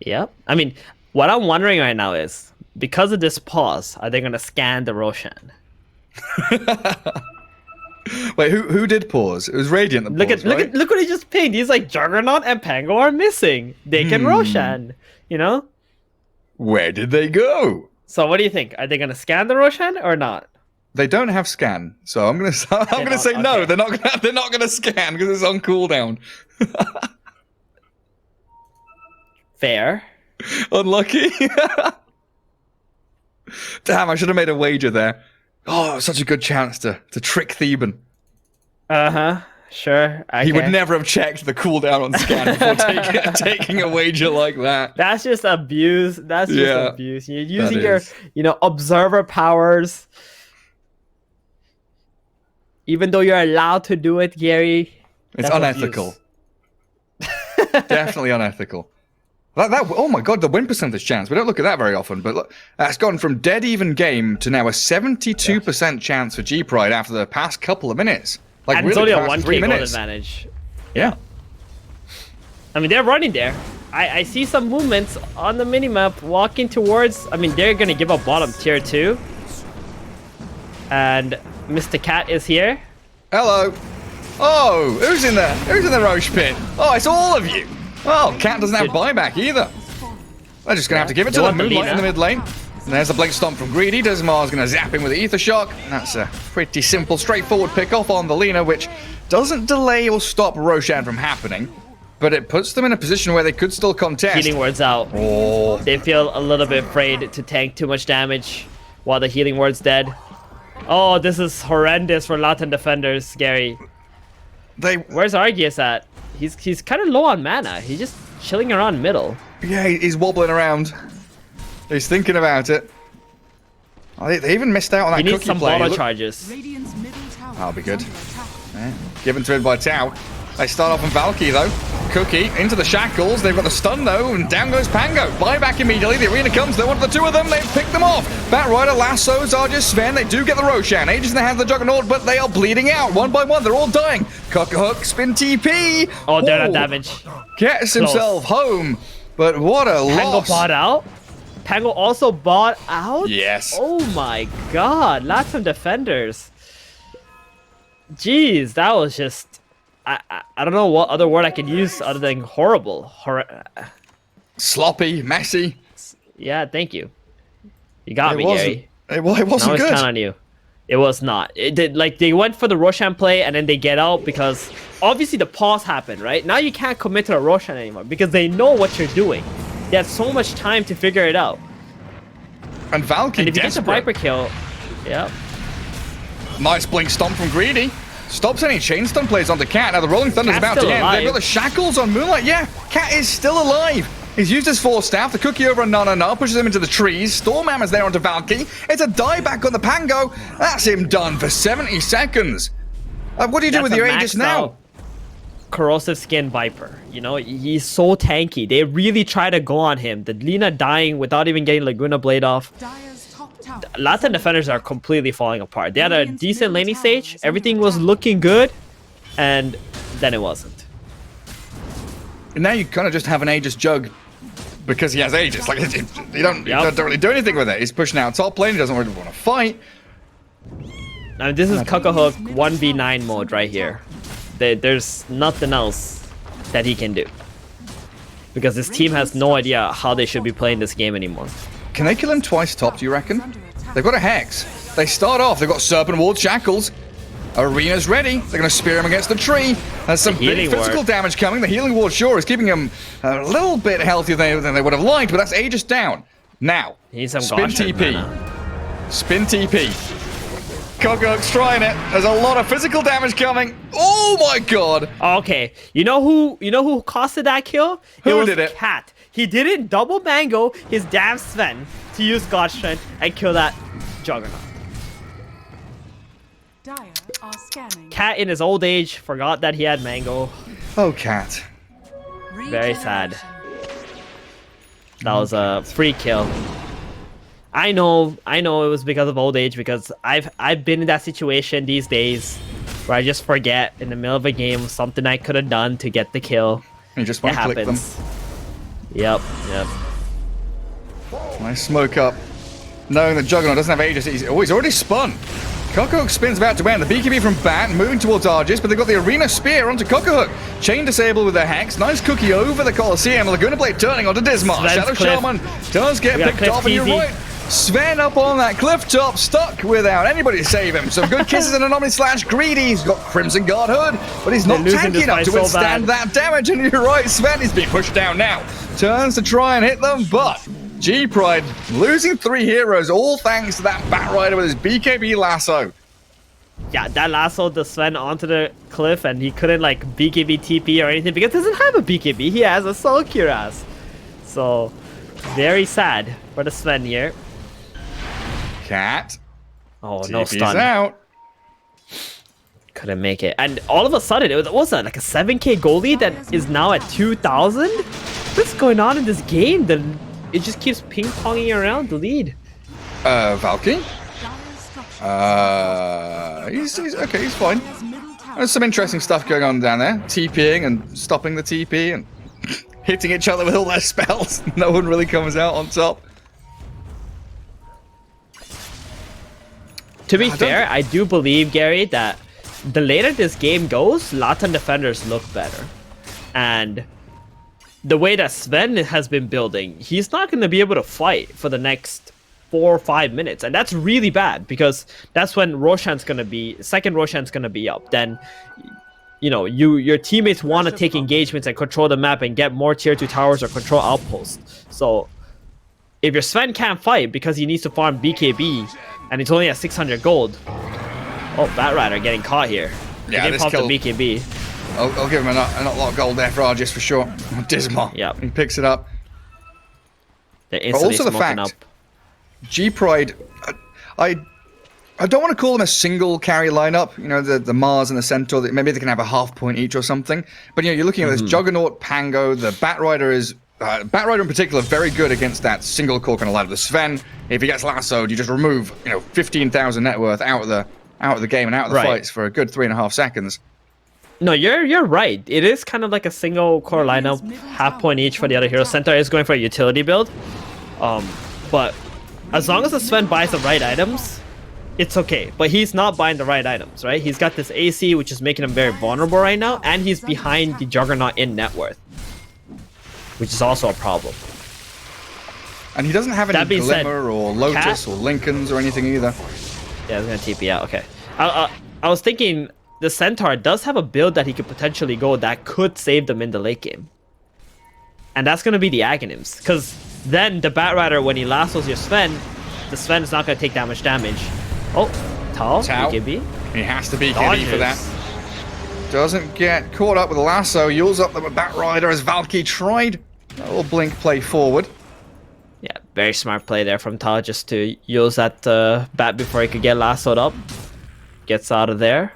Yep. I mean, what I'm wondering right now is, because of this pause, are they going to scan the Roshan? Wait, who did pause? It was Radiant that paused, right? Look what he just pinged. He's like, Juggernaut and Pango are missing. They can Roshan, you know? Where did they go? So what do you think? Are they going to scan the Roshan or not? They don't have scan, so I'm gonna say no. Okay. They're not gonna scan because it's on cooldown. Fair. Unlucky. Damn, I should have made a wager there. Oh, such a good chance to trick Theban. Sure. He would never have checked the cooldown on scan before taking a wager like that. That's just abuse. That's just abuse. You're using your, is. observer powers. Even though you're allowed to do it, Gary. It's unethical. Definitely unethical. Oh my god, the win percentage chance. We don't look at that very often, but look, that's gone from dead even game to now a 72% chance for G-Pride after the past couple of minutes. Like, and really it's only a 1k 3 goal minutes. advantage. Yeah. I mean, they're running there. I see some movements on the minimap walking towards... I mean, they're going to give up bottom tier 2. And Mr. Cat is here. Hello. Oh, who's in there? Who's in the Roche pit? Oh, it's all of you. Oh, Cat doesn't have buyback either. They're just going to have to give it to the Moonlight in the mid lane. And there's the Blink Stomp from Greedy. Dismar's going to zap him with the Ether Shock. That's a pretty simple, straightforward pick-off on the Lina, which doesn't delay or stop Roshan from happening, but it puts them in a position where they could still contest. Healing ward's out. Oh. They feel a little bit afraid to tank too much damage while the healing ward's dead. Oh, this is horrendous for Latin defenders, Gary. Where's Argius at? He's kind of low on mana. He's just chilling around middle. Yeah, he's wobbling around. He's thinking about it. Oh, they even missed out on that He needs cookie some play. bottle charges. Radiant's middle tower That'll be is good. under attack. Yeah. Given to him by Tau. They start off on Valky though. Cookie into the shackles. They've got the stun though, and down goes Pango. Buyback immediately. The arena comes. They want the two of them. They've picked them off. Batrider lassos Argus Sven. They do get the Roshan. Aegis in the hands of the Juggernaut, but they are bleeding out. One by one, they're all dying. Cockhook, spin TP. Oh, they're not damaged. Gets himself home. But what a Pango loss. bought out? Pango also bought out? Yes. Oh my god. Latam defenders. Jeez, that was just... I don't know what other word I could use other than horrible. Sloppy, messy. Yeah, thank you. You got It me, was Gary. Well, it wasn't Now it's good. kind of on you. It was not. It did, like, they went for the Roshan play and then they get out because obviously the pause happened, right? Now you can't commit to the Roshan anymore because they know what you're doing. They have so much time to figure it out. And Valky And if you get the desperate. Viper kill, yeah. Nice blink stomp from Greedy. Stops any chain stun plays onto Cat. Now the Rolling Thunder's Cat's about to still end. alive. They've got the shackles on Moonlight. Yeah, Cat is still alive. He's used his Force Staff. The cookie over on Nana pushes him into the trees. Storm Hammer's there onto Valky. It's a dieback on the Pango. That's him done for 70 seconds. What do you do with That's your a Aegis maxed now? out Corrosive Skin Viper. You know, he's so tanky. They really try to go on him. The Lina dying without even getting Laguna Blade off. Dire's top tower. Latin defenders are completely falling apart. They had a decent laning stage. Everything was looking good. And then it wasn't. And now you kind of just have an Aegis Jug because he has Aegis. Like, you don't really do anything with it. He's pushing out top lane. He doesn't really want to fight. Now this is Cuckahook 1v9 mode right here. There's nothing else that he can do. Because this team has no idea how they should be playing this game anymore. Can they kill him twice top, do you reckon? They've got a Hex. They start off. They've got Serpent Ward Shackles. Arena's ready. They're going to spear him against the tree. There's some big physical damage coming. The healing ward sure is keeping him a little bit healthier than they would have liked, but that's Aegis down. Now, He some spin Goshen TP. mana. Spin TP. Cuckahook's trying it. There's a lot of physical damage coming. Oh my god. Okay, you know who costed that kill? Who did it? Cat. He didn't double mango his damn Sven to use God Strength and kill that Juggernaut. Dire are scanning. Cat in his old age forgot that he had mango. Oh, Cat. Very sad. That was a free kill. I know it was because of old age, because I've been in that situation these days where I just forget in the middle of a game something I could have done to get the kill. You just It want to click them. happens. Yep. Nice smoke up. Knowing that Juggernaut doesn't have Aegis, he's already spun. Cuckahook spins about to end. The BKB from Bat moving towards Argis, but they've got the Arena Spear onto Cuckahook. Chain disabled with their Hex. Nice cookie over the Colosseum. Laguna Blade turning onto Dismar. Sven's Shadow cliff. Shaman does get We got picked cliff off, and you're easy. right. Sven up on that cliff top, stuck without anybody to save him. Some good kisses and Anomaly slash Greedy. He's got Crimson Guard Hood, but he's not They're losing tanky this enough fight to so withstand bad. that damage. And you're right, Sven is being pushed down now. Turns to try and hit them, but G-Pride losing 3 heroes, all thanks to that Batrider with his BKB lasso. Yeah, that lassoed the Sven onto the cliff and he couldn't like BKB TP or anything because he doesn't have a BKB. He has a Soul Cuirass. So, very sad for the Sven here. Cat. Oh, no TP's stun. out. Couldn't make it. And all of a sudden, it was, what was that, like a 7k goal lead that is now at 2,000? What's going on in this game? It just keeps ping-ponging around the lead. Valky? Dire's structures. He's okay, he's fine. Dire's middle tower. There's some interesting stuff going on down there. TPing and stopping the TP and hitting each other with all their spells. No one really comes out on top. To be fair, I do believe, Gary, that the later this game goes, Latin defenders look better. And the way that Sven has been building, he's not going to be able to fight for the next 4 or 5 minutes. And that's really bad because that's when Roshan's going to be, second Roshan's going to be up. Then, you know, your teammates want to take engagements and control the map and get more tier 2 towers or control outposts. So if your Sven can't fight because he needs to farm BKB and it's only at 600 gold. Oh, Batrider getting caught here. Yeah, He didn't this pop kill- the BKB. I'll give him a lot of gold there for Argis for sure. Dismar. Yep. He picks it up. They're instantly also the smoking fact- up. G-Pride, I don't want to call them a single carry lineup. You know, the Mars and the Centaur. Maybe they can have a half point each or something. But you know, you're looking at this Juggernaut, Pango. The Batrider is Batrider in particular very good against that single core kind of lineup. The Sven, if he gets lassoed, you just remove 15,000 net worth out of the game and out of the Right. fights for a good 3.5 seconds. No, you're right. It is kind of like a single core lineup, half point each for the other hero. Centaur is going for a utility build. But as long as the Sven buys the right items, it's okay. But he's not buying the right items, right? He's got this AC, which is making him very vulnerable right now, and he's behind the Juggernaut in net worth, which is also a problem. And he doesn't have any That being said, Glimmer or Lotus Cat- or Lincolns or anything either. Yeah, it's gonna TP out. Okay. I was thinking the Centaur does have a build that he could potentially go that could save them in the late game. And that's gonna be the Aghanims. Because then the Batrider, when he lassos your Sven, the Sven is not gonna take that much damage. Oh, Tao, BKB. He has to be KD for that. Doesn't get caught up with the lasso. Yules up the Batrider as Valky tried. A little blink play forward. Yeah, very smart play there from Tao just to use that bat before he could get lassoed up. Gets out of there.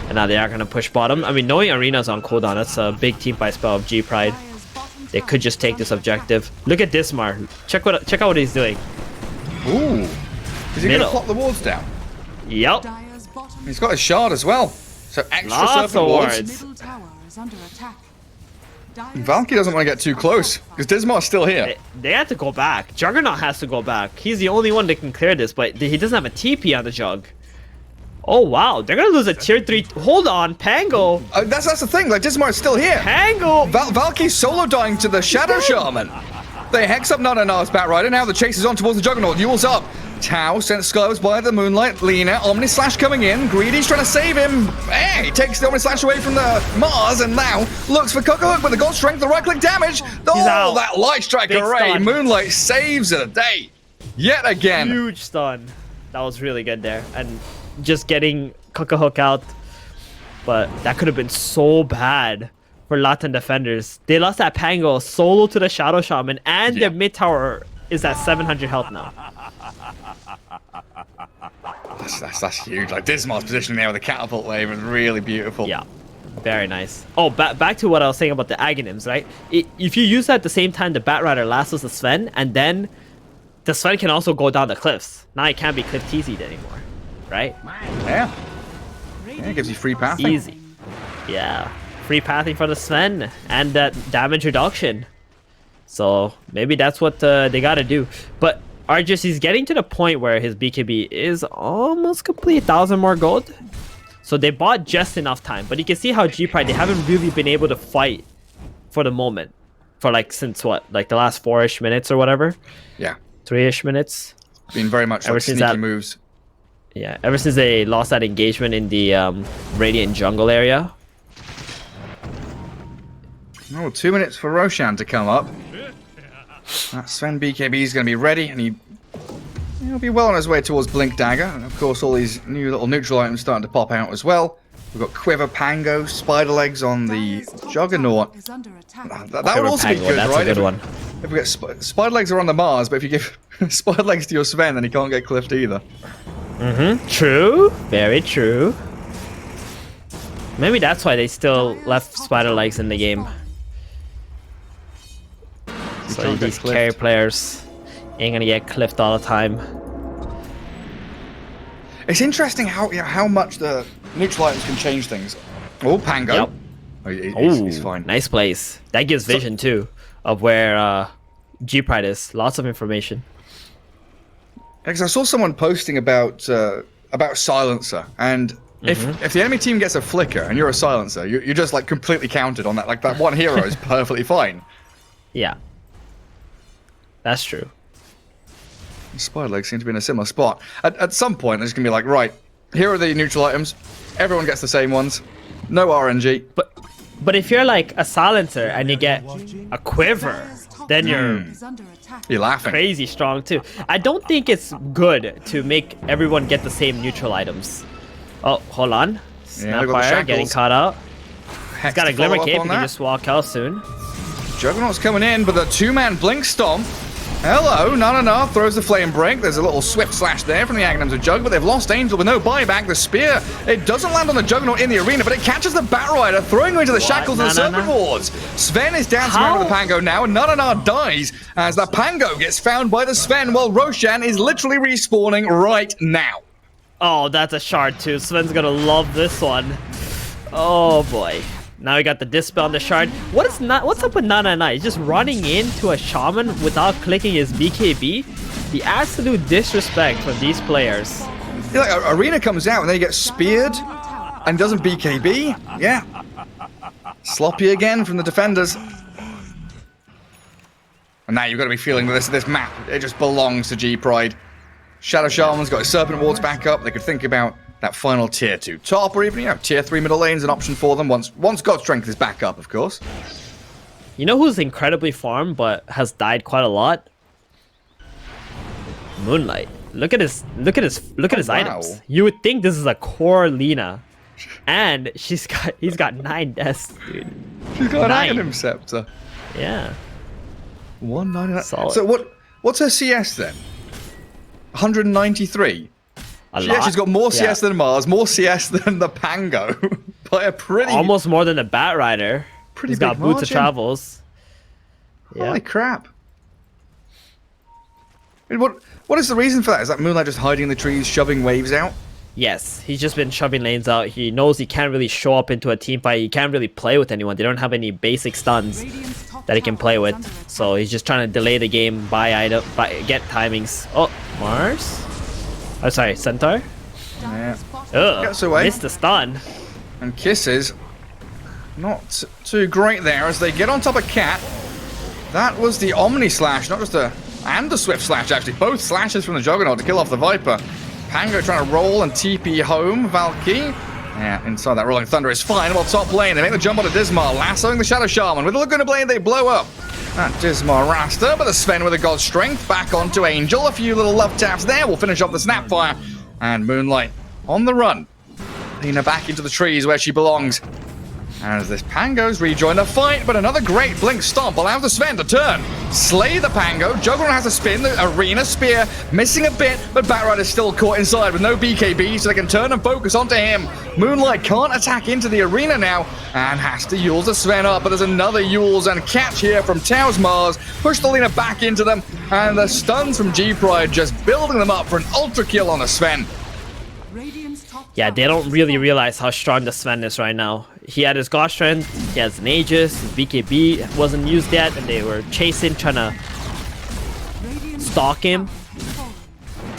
And now they are going to push bottom. I mean, knowing Arena's on cooldown, that's a big team fight spell of G-Pride. They could just take this objective. Look at Dismar. Check out what he's doing. Ooh. Is he going to Middle. plot the wards down? Yep. Dire's bottom He's got a shard as well. So extra Lots serpent of wards. wards. middle tower is under attack. Valky doesn't want to get too close because Dismar's still here. They have to go back. Juggernaut has to go back. He's the only one that can clear this, but he doesn't have a TP on the Jug. Oh, wow. They're going to lose a tier 3. Hold on. Pango. That's the thing. Like, Dismar's still here. Pango. Valky's solo dying to the Shadow Shaman. They hex up Nananar's Batrider. Now the chase is on towards the Juggernaut. Yule's up. Tau sent skywars by the Moonlight. Lena, Omni Slash coming in. Greedy's trying to save him. Hey, he takes the Omni Slash away from the Mars and now looks for Cocohook with the God Strength, the right click damage. Oh, out. that Light Strike Big array. stun. Moonlight saves the day. Yet again. Huge stun. That was really good there. And just getting Cocohook out. But that could have been so bad for Latam defenders. They lost that Pango solo to the Shadow Shaman, and their mid tower is at 700 health now. That's huge. Like, Dismar's positioning there with the catapult wave is really beautiful. Yeah, very nice. Oh, back to what I was saying about the Aghanims, right? If you use that at the same time, the Batrider lassos the Sven, and then the Sven can also go down the cliffs. Now it can't be cliff TC'd anymore, right? Yeah. Yeah, it gives you free pathing. Easy. Yeah. Free pathing for the Sven and that damage reduction. So maybe that's what they gotta do. But Argis is getting to the point where his BKB is almost complete, 1,000 more gold. So they bought just enough time. But you can see how G-Pride, they haven't really been able to fight for the moment. For like, since what? Like the last 4-ish minutes or whatever? Yeah. 3-ish minutes? Been very much Ever like since sneaky that- moves. Yeah, ever since they lost that engagement in the Radiant Jungle area. Oh, 2 minutes for Roshan to come up. That Sven BKB is going to be ready, and he'll be well on his way towards Blink Dagger. And of course, all these new little neutral items starting to pop out as well. We've got Quiver, Pango, Spider Legs on the Juggernaut. Is under attack. That would also be Pango, good, that's right? a good one. If we get Spider Legs are on the Mars, but if you give Spider Legs to your Sven, then he can't get cliffed either. True. Very true. Maybe that's why they still left Spider Legs in the game. So can't get these clipped. carry players ain't gonna get clipped all the time. It's interesting how much the neutral items can change things. Oh, Pango. Yep. Oh, he's fine. Nice place. That gives vision too of where G-Pride is. Lots of information. Because I saw someone posting about Silencer, and if the enemy team gets a flicker and you're a Silencer, you're just like completely counted on that. Like that one hero is perfectly fine. Yeah. That's true. Spider Legs seem to be in a similar spot. At some point, there's going to be like, right, here are the neutral items. Everyone gets the same ones. No RNG. But if you're like a silencer and you get a quiver, then you're Is under attack. You're laughing. crazy strong too. I don't think it's good to make everyone get the same neutral items. Oh, hold on. Yeah, they got the Snapfire getting shackles. caught out. Hex Got a to follow glimmer up cape. on He can that. just walk out soon. Juggernaut's coming in, but the two-man blink stomp. Hello, no, throws the flame break. There's a little swift slash there from the Aghanims of Jug, but they've lost Angel with no buyback. The spear, it doesn't land on the Juggernaut in the arena, but it catches the Batrider, throwing him into the shackles of the Serpent Wards. Sven is dancing around with the Pango now, and Nananar dies as the Pango gets found by the Sven, while Roshan is literally respawning right now. Oh, that's a shard too. Sven's gonna love this one. Oh boy. Now we got the dispel on the shard. What's up with Nana? He's just running into a shaman without clicking his BKB. The absolute disrespect from these players. Yeah, like, arena comes out and then he gets speared and doesn't BKB. Yeah. Sloppy again from the defenders. And now you've got to be feeling this map. It just belongs to G-Pride. Shadow Shaman's got his Serpent Wards back up. They could think about that final tier 2 top, or even, tier 3 middle lane's an option for them once God Strength is back up, of course. You know who's incredibly farmed but has died quite a lot? Moonlight. Look at his Wow. items. You would think this is a core Lina. And he's got 9 deaths, dude. She's got an 9. Aghanim Scepter. Yeah. 199. Solid. So what's her CS then? 193. She's got more CS than Mars, more CS than the Pango by a pretty almost more than the Bat Rider. Pretty He's big got boots of margin. travels. Yeah. Holy crap. I mean, what is the reason for that? Is that Moonlight just hiding in the trees, shoving waves out? Yes, he's just been shoving lanes out. He knows he can't really show up into a team fight. He can't really play with anyone. They don't have any basic stuns that he can play with. So he's just trying to delay the game, get timings. Oh, Mars? Oh, sorry, Centaur? Yeah. Ugh, Gets away. missed the stun. And Kisses, not too great there as they get on top of Cat. That was the Omni Slash, not just and the Swift Slash actually. Both slashes from the Juggernaut to kill off the Viper. Pango trying to roll and TP home. Valky, yeah, inside that Rolling Thunder is fine. While top lane, they make the jump onto Dismar, lassoing the Shadow Shaman. With a Laguna Blade, they blow up that Dismar Rasta, but the Sven with a God's Strength back onto Angel. A few little love taps there will finish off the Snapfire. And Moonlight on the run. Lina back into the trees where she belongs. As this Pango's rejoined the fight, but another great Blink Stomp allows the Sven to turn. Slay the Pango. Juggernaut has to spin the Arena Spear, missing a bit, but Batrider's still caught inside with no BKB, so they can turn and focus onto him. Moonlight can't attack into the arena now, and has to Yules the Sven up, but there's another Yules and catch here from Taos Mars. Push the Lina back into them, and the stuns from G-Pride just building them up for an ultra kill on the Sven. Yeah, they don't really realize how strong the Sven is right now. He had his God Strength, he has an Aegis, his BKB wasn't used yet, and they were chasing, trying to stalk him.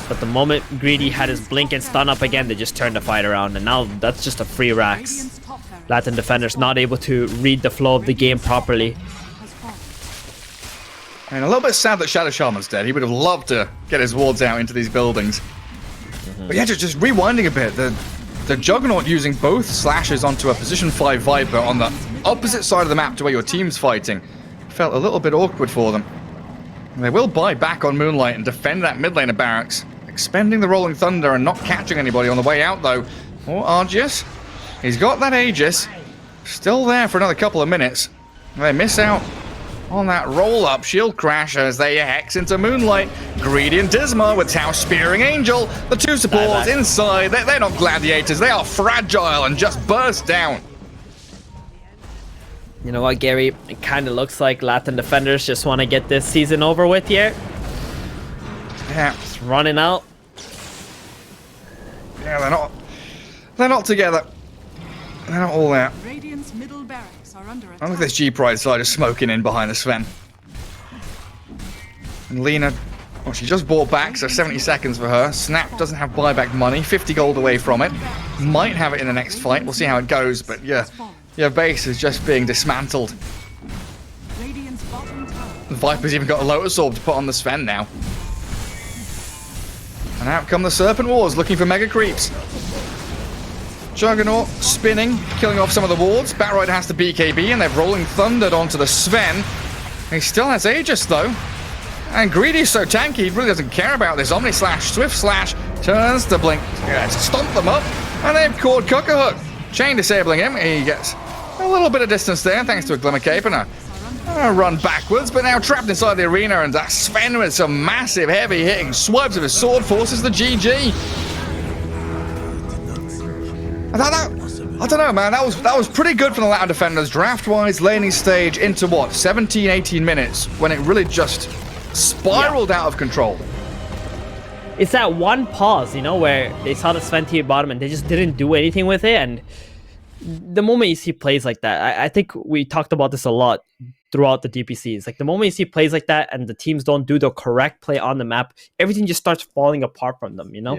But the moment Greedy had his Blink and stun up again, they just turned the fight around, and now that's just a free Rax. Latin defenders not able to read the flow of the game properly. And a little bit sad that Shadow Shaman's dead. He would have loved to get his wards out into these buildings. But yeah, just rewinding a bit, the Juggernaut using both slashes onto a position 5 Viper on the opposite side of the map to where your team's fighting felt a little bit awkward for them. And they will buy back on Moonlight and defend that mid lane of Barracks, expending the Rolling Thunder and not catching anybody on the way out though. Or Argius, he's got that Aegis, still there for another couple of minutes. They miss out on that roll-up shield crash as they hex into Moonlight. Greedy and Dismar with Tau spearing Angel. The two supports inside, they're not gladiators, they are fragile and just burst down. You know what, Gary? It kind of looks like Latin defenders just want to get this season over with here. Yeah, It's running out. yeah, they're not together. They're not all there. Radiant's middle barracks are under I attack. look at this G-Pride side is smoking in behind the Sven. And Lina, well, she just bought back, so 70 seconds for her. Snap doesn't have buyback money, 50 gold away from it. Might have it in the next fight, we'll see how it goes, but yeah, your base is just being dismantled. Radiant's bottom tower. The Viper's even got a Lotus Orb to put on the Sven now. And out come the Serpent Wars looking for mega creeps. Juggernaut spinning, killing off some of the wards. Batrider has the BKB and they're Rolling Thundered onto the Sven. He still has Aegis though. And Greedy's so tanky, he really doesn't care about this. Omni Slash, Swift Slash, turns to Blink, stomp them up, and they've caught Cookerhook. Chain disabling him, he gets a little bit of distance there thanks to a Glimmer Cape and a run backwards, but now trapped inside the arena, and that Sven with some massive heavy hitting swipes of his sword forces the GG. I don't know, man. That was pretty good for the Latin defenders. Draft-wise, laning stage into what, 17, 18 minutes when it really just spiraled out of control. It's that one pause, you know, where they saw the Sven tier bottom and they just didn't do anything with it. And the moment you see plays like that, I think we talked about this a lot throughout the DPCs. Like the moment you see plays like that and the teams don't do the correct play on the map, everything just starts falling apart from them, you know?